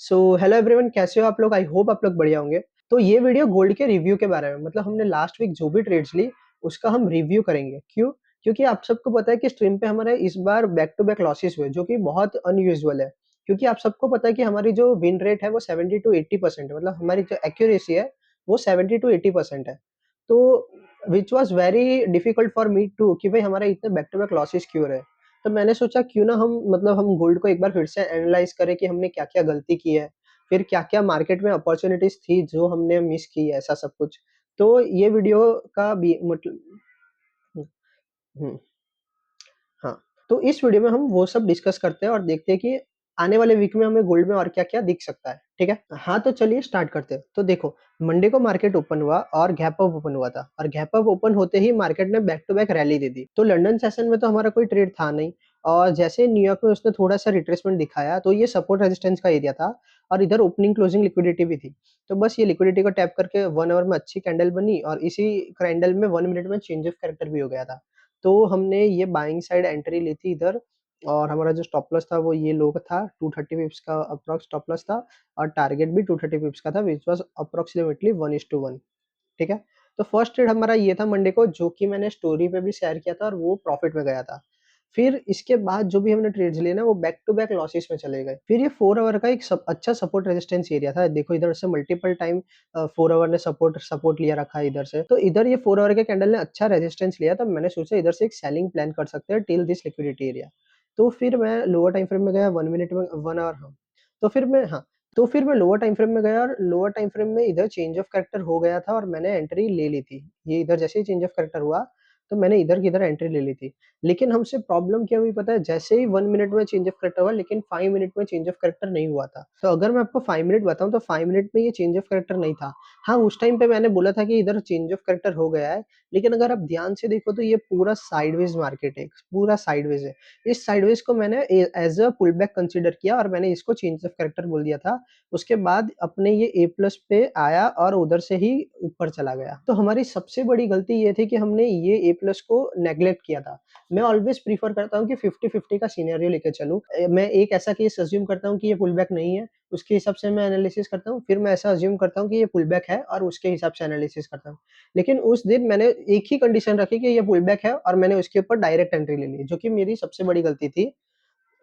So hello everyone, कैसे हो आप लोग? आई होप आप लोग बढ़िया होंगे। तो ये वीडियो गोल्ड के रिव्यू के बारे में, मतलब हमने लास्ट वीक जो भी ट्रेड्स ली उसका हम रिव्यू करेंगे। क्यों? क्योंकि आप सबको पता है कि स्ट्रीम पे हमारे इस बार बैक टू बैक लॉसेस हुए, जो कि बहुत अनयूजुअल है। क्योंकि आप सबको पता है कि हमारी जो विन रेट है वो 70 टू 80% है, मतलब हमारी जो एक्यूरेसी है वो 70 टू 80% है। तो which was very difficult for me too कि भाई हमारे इतने बैक टू बैक लॉसेस क्यों रहे। तो मैंने सोचा क्यों ना हम गोल्ड को एक बार फिर से एनालाइज करें कि हमने क्या-क्या गलती की है, फिर क्या-क्या मार्केट में अपॉर्च्युनिटीज़ थी जो हमने मिस की है, ऐसा सब कुछ। तो ये वीडियो का भी मतलब हुँ, हुँ, हाँ। तो इस वीडियो में हम वो सब डिस्कस करते हैं और देखते हैं कि आने वाले वीक में हमें गोल्ड में और क्या-क्या दिख सकता है, ठीक है? हाँ, तो चलिए स्टार्ट करते हैं। तो देखो, मंडे को मार्केट ओपन हुआ और गैप अप ओपन हुआ था और गैप अप ओपन होते ही मार्केट ने बैक टू बैक रैली दे दी। तो लंदन सेशन में तो हमारा कोई ट्रेड था नहीं और जैसे ही न्यूयॉर्क में उसने थोड़ा-सा रिट्रेसमेंट दिखाया, तो ये सपोर्ट रेजिस्टेंस का एरिया था और इधर ओपनिंग क्लोजिंग लिक्विडिटी भी थी। तो बस ये लिक्विडिटी को टैप करके 1 आवर में अच्छी कैंडल बनी और इसी कैंडल में 1 मिनट में चेंज ऑफ कैरेक्टर भी हो गया था। तो हमने ये बाइंग साइड एंट्री ली थी इधर और हमारा जो स्टॉप लॉस था वो ये लो था, 230 पिप्स का अप्रॉक्स स्टॉप लॉस था और टारगेट भी 230 पिप्स का था व्हिच वाज़ अप्रॉक्सिमेटली 1:1, ठीक है? तो फर्स्ट ट्रेड हमारा ये था मंडे को, जो कि मैंने स्टोरी पे भी शेयर किया था और वो प्रॉफिट में गया था। फिर इसके बाद जो भी हमने ट्रेड्स लिए ना वो बैक टू बैक लॉसेस में चले गए। फिर ये 4 आवर का एक अच्छा सपोर्ट रेजिस्टेंस एरिया था। देखो इधर से मल्टीपल टाइम 4 आवर ने सपोर्ट सपोर्ट लिया रखा है इधर से। तो इधर ये 4 आवर के कैंडल ने अच्छा रेजिस्टेंस लिया, तो मैंने सोचा इधर से एक सेलिंग प्लान कर सकते हैं टिल दिस लिक्विडिटी एरिया। तो फिर मैं लोअर टाइम फ्रेम में गया 1 मिनट में 1 आवर हाँ। तो फिर मैं हाँ, तो फिर मैं लोअर टाइम फ्रेम में गया और लोअर टाइम फ्रेम में इधर चेंज ऑफ कैरेक्टर हो गया था और मैंने एंट्री ले ली थी। ये इधर जैसे ही चेंज ऑफ कैरेक्टर हुआ, तो मैंने इधर की इधर एंट्री ले ली थी। लेकिन हमसे प्रॉब्लम क्या हुई पता है? जैसे ही 1 मिनट में चेंज ऑफ कैरेक्टर हुआ, लेकिन 5 मिनट में चेंज ऑफ कैरेक्टर नहीं हुआ था। तो अगर मैं आपको 5 मिनट बताऊँ तो 5 मिनट में ये चेंज ऑफ कैरेक्टर नहीं था। हाँ, उस टाइम पे मैंने बोला था कि इधर चेंज ऑफ कैरेक्टर हो गया है, लेकिन अगर आप ध्यान से देखो तो ये पूरा साइडवेज़ मार्केट है, पूरा साइडवेज़ है। इस साइडवेज़ को मैंने as a pull back consider किया और मैंने इसको चेंज ऑफ कैरेक्टर बोल दिया था। उसके बाद अपने ये ए प्लस पे आया और उधर से ही ऊपर चला गया। तो हमारी सबसे बड़ी गलती ये थी कि हमने ये ए प्लस को नेग्लेक्ट किया था। मैं ऑलवेज़ प्रेफ़र करता हूँ कि 50-50 का सिनेरियो लेके चलूँ। मैं एक ऐसा केस अज़्यूम करता हूँ कि ये पुल बैक नहीं है, उसके हिसाब से मैं एनालिसिस करता हूँ। फिर मैं ऐसा अज़्यूम करता हूँ कि ये पुल बैक है और उसके हिसाब से एनालिसिस करता हूँ। लेकिन उस दिन मैंने एक ही कंडीशन रखी कि ये पुल बैक है और मैंने उसके ऊपर डायरेक्ट एंट्री ले ली, जो कि मेरी सबसे बड़ी गलती थी।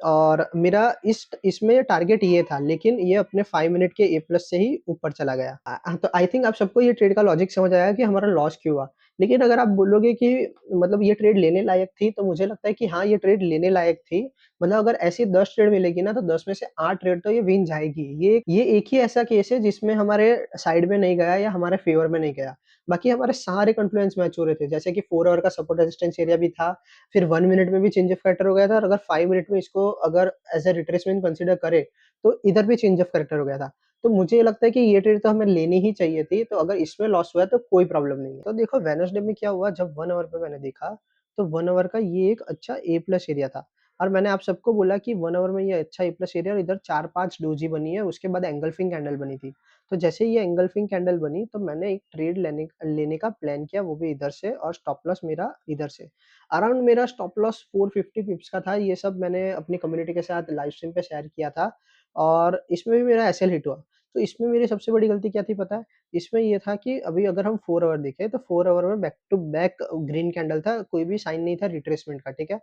और मेरा इसमें टारगेट ये था, लेकिन ये अपने 5 मिनट के ए प्लस से ही ऊपर चला गया। तो आई थिंक आप सबको ये ट्रेड का लॉजिक समझ आया कि हमारा लॉस क्यों हुआ। लेकिन अगर आप बोलोगे कि मतलब ये ट्रेड लेने लायक थी, तो मुझे लगता है कि हाँ, ये ट्रेड लेने लायक थी। मतलब अगर ऐसी 10 ट्रेड मिलेगी ना, तो 10 में से 8 ट्रेड तो ये विन जाएगी। ये एक ही ऐसा केस है जिसमें हमारे साइड में नहीं गया या हमारे फेवर में नहीं गया। बाकी हमारे सारे कॉन्फ्लुएंस मैच हो रहे थे। जैसे कि 4 आवर का सपोर्ट रेजिस्टेंस एरिया भी था, फिर 1 मिनट में भी चेंज ऑफ कैरेक्टर हो गया था और अगर 5 मिनट में इसको अगर एज़ अ रिट्रेसमेंट कंसीडर करें, तो इधर भी चेंज ऑफ कैरेक्टर हो गया था। तो मुझे लगता है कि ये ट्रेड तो हमें लेनी ही चाहिए थी, तो अगर इसमें लॉस हुआ है तो कोई प्रॉब्लम नहीं है। तो देखो वेडनेसडे में क्या हुआ, जब 1 आवर पे मैंने देखा, तो 1 आवर का ये एक अच्छा ए प्लस एरिया था और मैंने आप सबको बोला कि 1 आवर में ये अच्छा ए प्लस एरिया और इधर 4-5 डोजी बनी है, उसके बाद एंगल्फिंग कैंडल बनी थी। तो जैसे ही ये एंगल्फिंग कैंडल बनी, तो मैंने एक ट्रेड लेने लेने का प्लान किया, वो भी इधर से और स्टॉप लॉस मेरा इधर से। अराउंड मेरा स्टॉप लॉस 450 पिप्स का था, ये सब मैंने अपनी कम्युनिटी के साथ लाइव स्ट्रीम पे शेयर किया था और इसमें भी मेरा एसएल हिट हुआ। तो इसमें मेरी सबसे बड़ी गलती क्या थी पता है? इसमें ये था कि अभी अगर हम 4 आवर देखें तो 4 आवर में back to back green candle था, कोई भी साइन नहीं था रिट्रेसमेंट का, ठीक है?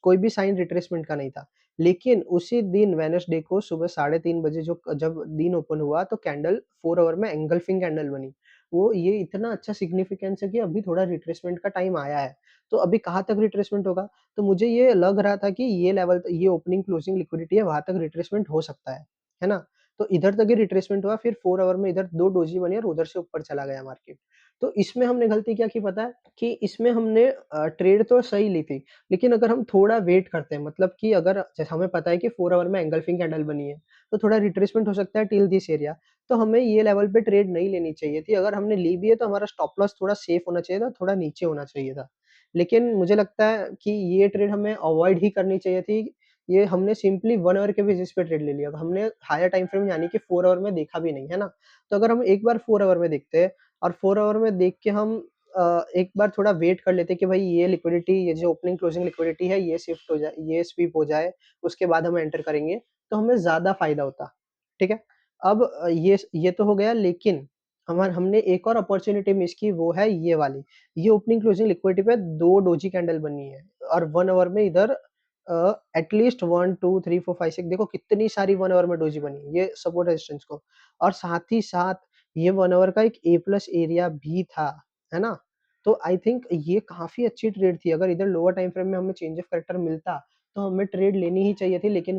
कोई भी साइन रिट्रेसमेंट का नहीं था। लेकिन उसी दिन वेडनेसडे को सुबह 3:30 बजे जब दिन ओपन हुआ तो कैंडल 4 आवर में एंगल्फिंग कैंडल बनी। वो ये इतना अच्छा सिग्निफिकेंस है कि अभी थोड़ा रिट्रेसमेंट का टाइम आया है। तो अभी कहाँ तक रिट्रेसमेंट होगा? तो मुझे ये लग रहा था कि ये लेवल ये ओपनिंग क्लोजिंग लिक्विडिटी है, वहाँ तक रिट्रेसमेंट हो सकता है ना? तो इधर तक ही रिट्रेसमेंट हुआ, फिर 4 आवर में इधर 2 डोजी बनी और उधर से ऊपर चला गया मार्केट। तो इसमें हमने गलती क्या की पता है? कि इसमें हमने ट्रेड तो सही ली थी, लेकिन अगर हम थोड़ा वेट करते हैं, मतलब कि अगर जैसे हमें पता है कि 4 आवर में एंगल्फिंग कैंडल बनी है, तो थोड़ा रिट्रेसमेंट हो सकता है टिल दिस एरिया, तो हमें ये लेवल पे ट्रेड नहीं लेनी चाहिए थी। अगर हमने ली भी है तो हमारा स्टॉप लॉस थोड़ा सेफ होना चाहिए था, थोड़ा नीचे होना चाहिए था। लेकिन मुझे लगता है कि ये ट्रेड हमें अवॉइड ही करनी चाहिए थी। ये हमने सिंपली 1 आवर के बेसिस पे ट्रेड ले लिया। हमने हायर टाइम फ्रेम यानी कि 4 आवर में देखा भी नहीं, है ना? तो अगर हम एक बार 4 आवर में देखते हैं और 4 आवर में देख के हम एक बार थोड़ा वेट कर लेते कि भाई ये लिक्विडिटी, ये जो ओपनिंग क्लोजिंग लिक्विडिटी है ये स्वीप हो जाए, उसके बाद हम एंटर करेंगे, तो हमें ज़्यादा फ़ायदा होता। ठीक है? अब ये तो हो गया, लेकिन हमने एक और अपॉर्च्युनिटी मिस की, वो है ये वाली। ये ओपनिंग क्लोजिंग लिक्विडिटी पे 2 डोजी कैंडल बनी है और 1 आवर में इधर एटलीस्ट 1, 2, 3, 4, 5, 6 देखो कितनी सारी 1 आवर में डोजी बनी है, ये सपोर्ट रेजिस्टेंस को। और साथ ही साथ ये 1 आवर का एक ए प्लस एरिया भी था, है ना? तो आई थिंक ये काफ़ी अच्छी ट्रेड थी। अगर इधर लोअर टाइम फ्रेम में हमें चेंज ऑफ कैरेक्टर मिलता, तो हमें ट्रेड लेनी ही चाहिए थी, लेकिन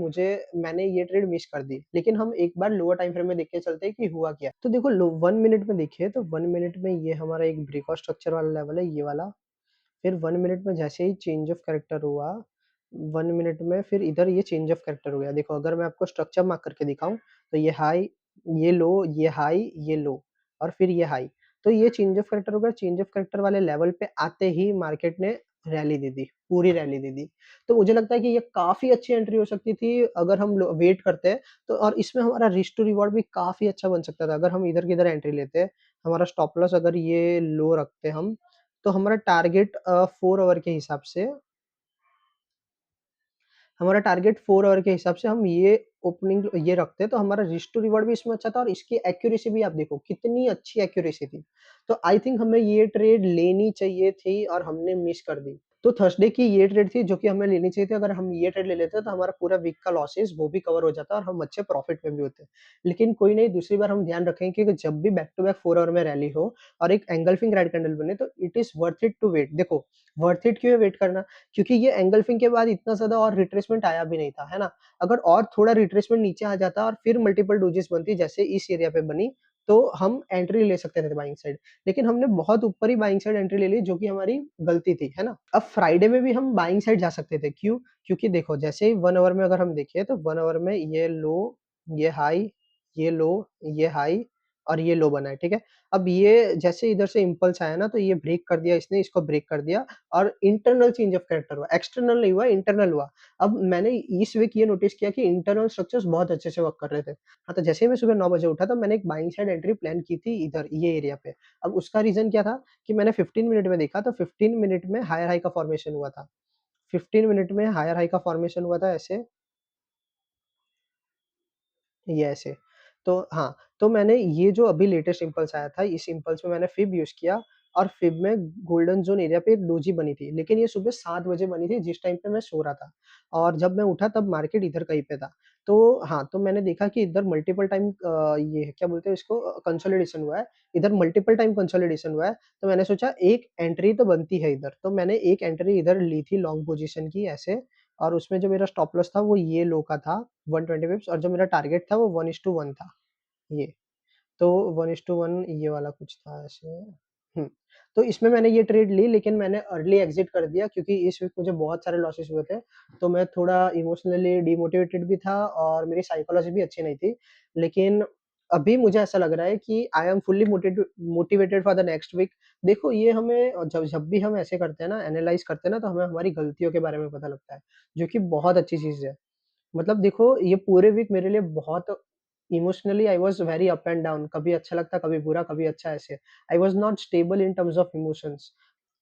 मैंने ये ट्रेड मिस कर दी। लेकिन हम एक बार लोअर टाइम फ्रेम में देख के चलते हैं कि हुआ क्या। तो देखो 1 मिनट में देखिए, तो 1 मिनट में ये हमारा एक ब्रेकआउट स्ट्रक्चर वाला लेवल है, ये वाला। फिर 1 मिनट में जैसे ही चेंज ऑफ कैरेक्टर हुआ, 1 मिनट में फिर इधर ये चेंज ऑफ कैरेक्टर हो गया। देखो अगर मैं आपको स्ट्रक्चर मार्क करके दिखाऊँ, तो ये हाई, ये लो, ये हाई, ये लो और फिर ये हाई। तो ये चेंज ऑफ कैरेक्टर हो गया, चेंज ऑफ कैरेक्टर वाले लेवल पे आते ही मार्केट ने रैली दे दी, पूरी रैली दे दी। तो मुझे लगता है कि ये काफ़ी अच्छी एंट्री हो सकती थी अगर हम लो वेट करते तो, और इसमें हमारा रिस्क टू रिवॉर्ड भी काफ़ी अच्छा बन सकता था। अगर हम इधर की इधर एंट्री लेते, हमारा स्टॉप लॉस अगर ये लो रखते हम, तो हमारा टारगेट 4 आवर के हिसाब से हमारा टारगेट 4 आवर के हिसाब से हम ये ओपनिंग ये रखते हैं, तो हमारा रिस्क टू रिवॉर्ड भी इसमें अच्छा था और इसकी एक्यूरेसी भी आप देखो कितनी अच्छी एक्यूरेसी थी। तो आई थिंक हमें ये ट्रेड लेनी चाहिए थी और हमने मिस कर दी। तो थर्सडे की ये ट्रेड थी जो कि हमें लेनी चाहिए थी। अगर हम ये ट्रेड ले लेते तो हमारा पूरा वीक का लॉसेस वो भी कवर हो जाता और हम अच्छे प्रॉफिट में भी होते। लेकिन कोई नहीं, दूसरी बार हम ध्यान रखेंगे कि जब भी बैक टू बैक 4 आवर में रैली हो और एक एंगल्फिंग रेड कैंडल बने, तो it is worth it to wait. देखो, वर्थ इट क्यों है वेट करना? क्योंकि ये एंगल्फिंग के बाद इतना ज़्यादा और रिट्रेसमेंट आया भी नहीं था, है ना? अगर और थोड़ा रिट्रेसमेंट नीचे आ जाता और फिर मल्टीपल डोजेस बनती जैसे इस एरिया पे बनी, तो हम एंट्री ले सकते थे बाइंग साइड। लेकिन हमने बहुत ऊपर ही बाइंग साइड एंट्री ले ली, जो कि हमारी गलती थी, है ना? अब फ्राइडे में भी हम बाइंग साइड जा सकते थे, क्यों? क्योंकि देखो जैसे ही 1 आवर में अगर हम देखें, तो 1 आवर में ये लो, ये हाई, ये लो, ये हाई और ये लो बना है, ठीक है? अब ये जैसे इधर से इम्पल्स आया ना, तो ये ब्रेक कर दिया इसने, इसको ब्रेक कर दिया और इंटरनल चेंज ऑफ कैरेक्टर हुआ, एक्सटर्नल नहीं हुआ, इंटरनल हुआ। अब मैंने इस वीक ये नोटिस किया कि इंटरनल स्ट्रक्चर्स बहुत अच्छे से वर्क कर रहे थे। हाँ, तो जैसे ही मैं सुबह 9 बजे उठा, तो मैंने एक बाइंग साइड एंट्री प्लान की थी इधर, ये एरिया पे। अब उसका रीज़न क्या था कि मैंने 15 मिनट में देखा, तो 15 मिनट में हायर हाई का फॉर्मेशन हुआ था। 15 मिनट में हायर हाई का फॉर्मेशन हुआ था ऐसे, ये ऐसे। तो हाँ, तो मैंने ये जो अभी लेटेस्ट इम्पल्स आया था, इस इम्पल्स में मैंने फिब यूज़ किया और फिब में गोल्डन ज़ोन एरिया पे एक डोजी बनी थी। लेकिन ये सुबह 7 बजे बनी थी, जिस टाइम पे मैं सो रहा था और जब मैं उठा तब मार्केट इधर कहीं पे था। तो हाँ, तो मैंने देखा कि इधर मल्टीपल टाइम ये क्या बोलते हैं इसको, कंसोलिडेशन हुआ है। इधर मल्टीपल टाइम कंसोलिडेशन हुआ है, तो मैंने सोचा एक एंट्री तो बनती है इधर। तो मैंने एक एंट्री इधर ली थी लॉन्ग पोज़ीशन की ऐसे, और उसमें जो मेरा स्टॉप लॉस था वो ये लो का था 120 पिप्स, और जो मेरा टारगेट था वो 1:1 था ये। तो 1:1 ये वाला कुछ था ऐसे। हुँ, तो इसमें मैंने ये ट्रेड ली, लेकिन मैंने अर्ली एग्ज़िट कर दिया क्योंकि इस वीक मुझे बहुत सारे लॉसेस हुए थे। तो मैं थोड़ा इमोशनली डिमोटिवेटेड भी था और मेरी साइकोलॉजी भी अच्छी नहीं थी। लेकिन अभी मुझे ऐसा लग रहा है कि I am fully motivated for the next week. देखो ये हमें जब जब भी हम ऐसे करते हैं ना, एनालाइज़ करते हैं ना, तो हमें हमारी गलतियों के बारे में पता लगता है, जो कि बहुत अच्छी चीज़ है। मतलब देखो ये पूरे वीक मेरे लिए बहुत emotionally I was very up and down, कभी अच्छा लगता, कभी बुरा, कभी अच्छा ऐसे। I was not stable in terms of emotions.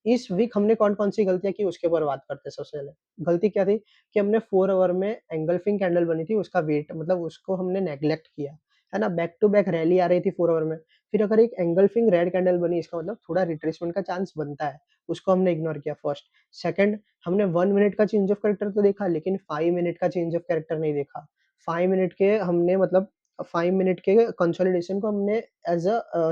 इस वीक हमने कौन-कौन सी गलतियाँ की उसके ऊपर बात करते हैं सबसे पहले। गलती क्या थी कि हमने 4 आवर में एंगल्फिंग कैंडल बनी थी, उसका वेट मतलब उसको हमने नेग्लेक्ट किया, है ना? बैक टू बैक रैली आ रही थी 4 आवर में। फिर अगर एक एंगल्फिंग रेड कैंडल बनी, इसका मतलब थोड़ा रिट्रेसमेंट का चांस बनता है, उसको हमने इग्नोर किया फर्स्ट। सेकंड, हमने 1 मिनट का चेंज ऑफ कैरेक्टर तो देखा, लेकिन 5 मिनट का चेंज ऑफ कैरेक्टर नहीं देखा। 5 मिनट के हमने मतलब 5 मिनट के कंसोलिडेशन को हमने एज़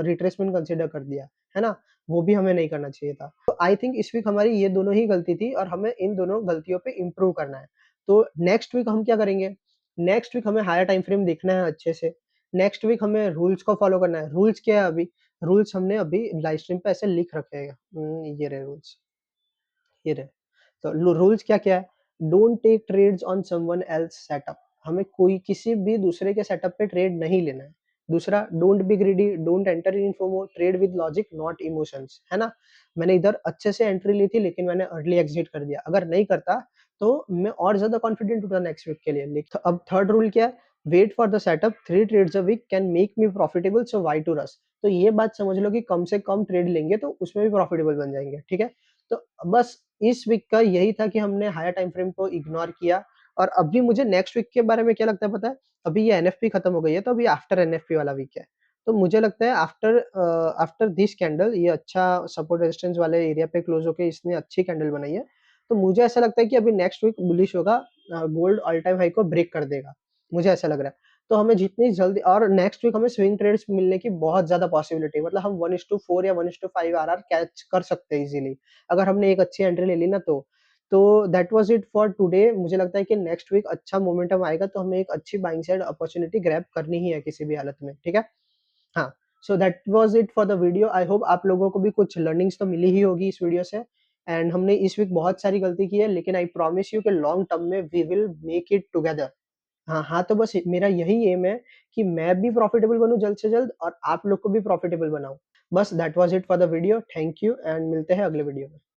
रिट्रेसमेंट कंसीडर कर दिया, है ना? वो भी हमें नहीं करना चाहिए था। तो आई थिंक इस वीक हमारी ये दोनों ही गलती थी और हमें इन दोनों गलतियों पे इम्प्रूव करना है। तो नेक्स्ट वीक हम क्या करेंगे? नेक्स्ट वीक हमें हायर टाइम फ्रेम देखना है अच्छे से। नेक्स्ट वीक हमें रूल्स को फॉलो करना है। रूल्स क्या है अभी? रूल्स हमने अभी लाइव स्ट्रीम पे ऐसे लिख रखे हैं। ये रहे रूल्स, ये रहे। तो रूल्स क्या-क्या है? Don't take trades on someone else setup. हमें कोई किसी भी दूसरे के सेटअप पे ट्रेड नहीं लेना है। दूसरा, don't be greedy, don't enter in FOMO, trade with logic not emotions, है ना? मैंने इधर अच्छे से एंट्री ली थी, लेकिन मैंने अर्ली एग्जिट कर दिया। अगर नहीं करता तो मैं और ज़्यादा कॉन्फिडेंट होता नेक्स्ट वीक के लिए। अब थर्ड रूल क्या है? Wait for the setup, 3 trades a week can make me profitable, so why to rush? तो ये बात समझ लो कि कम से कम ट्रेड लेंगे तो उसमें भी प्रॉफिटेबल बन जाएँगे, ठीक है? तो बस इस वीक का यही था कि हमने हायर टाइम फ्रेम को इग्नोर किया, और अभी मुझे नेक्स्ट वीक के बारे में क्या लगता है पता है? अभी ये एनएफपी खत्म हो गई है, तो अभी आफ्टर एनएफपी वाला वीक है। तो मुझे लगता है आफ्टर दिस कैंडल ये अच्छा सपोर्ट रेजिस्टेंस वाले एरिया पे क्लोज़ होके इसने अच्छी कैंडल बनाई है। तो मुझे ऐसा लगता है कि अभी नेक्स्ट वीक बुलिश होगा, गोल्ड ऑल टाइम हाई को ब्रेक कर देगा। मुझे ऐसा लग रहा है। तो हमें जितनी जल्दी और नेक्स्ट वीक हमें स्विंग ट्रेड्स मिलने की बहुत ज़्यादा पॉसिबिलिटी है। मतलब हम 1:4 या 1:5 आरआर कैच कर सकते हैं ईज़िली। अगर हमने एक अच्छी एंट्री ले ली ना तो। तो that was it for today. मुझे लगता है कि नेक्स्ट वीक अच्छा मोमेंटम आएगा, तो हमें एक अच्छी बाइंग साइड अपॉर्च्युनिटी ग्रैब करनी ही है किसी भी हालत में, ठीक है? हाँ, so that was it for the video. I hope आप लोगों को भी कुछ लर्निंग्स तो मिली ही होगी इस वीडियो से। एंड हमने इस वीक बहुत सारी गलती की है, लेकिन आई प्रॉमिस यू कि लॉन्ग टर्म में we will make it together. हाँ, हाँ, तो बस मेरा यही एम है कि मैं भी प्रॉफिटेबल बनूँ जल्द से जल्द और आप लोग को भी प्रॉफिटेबल बनाऊँ। बस that was it for the video. Thank you and मिलते हैं अगले वीडियो में।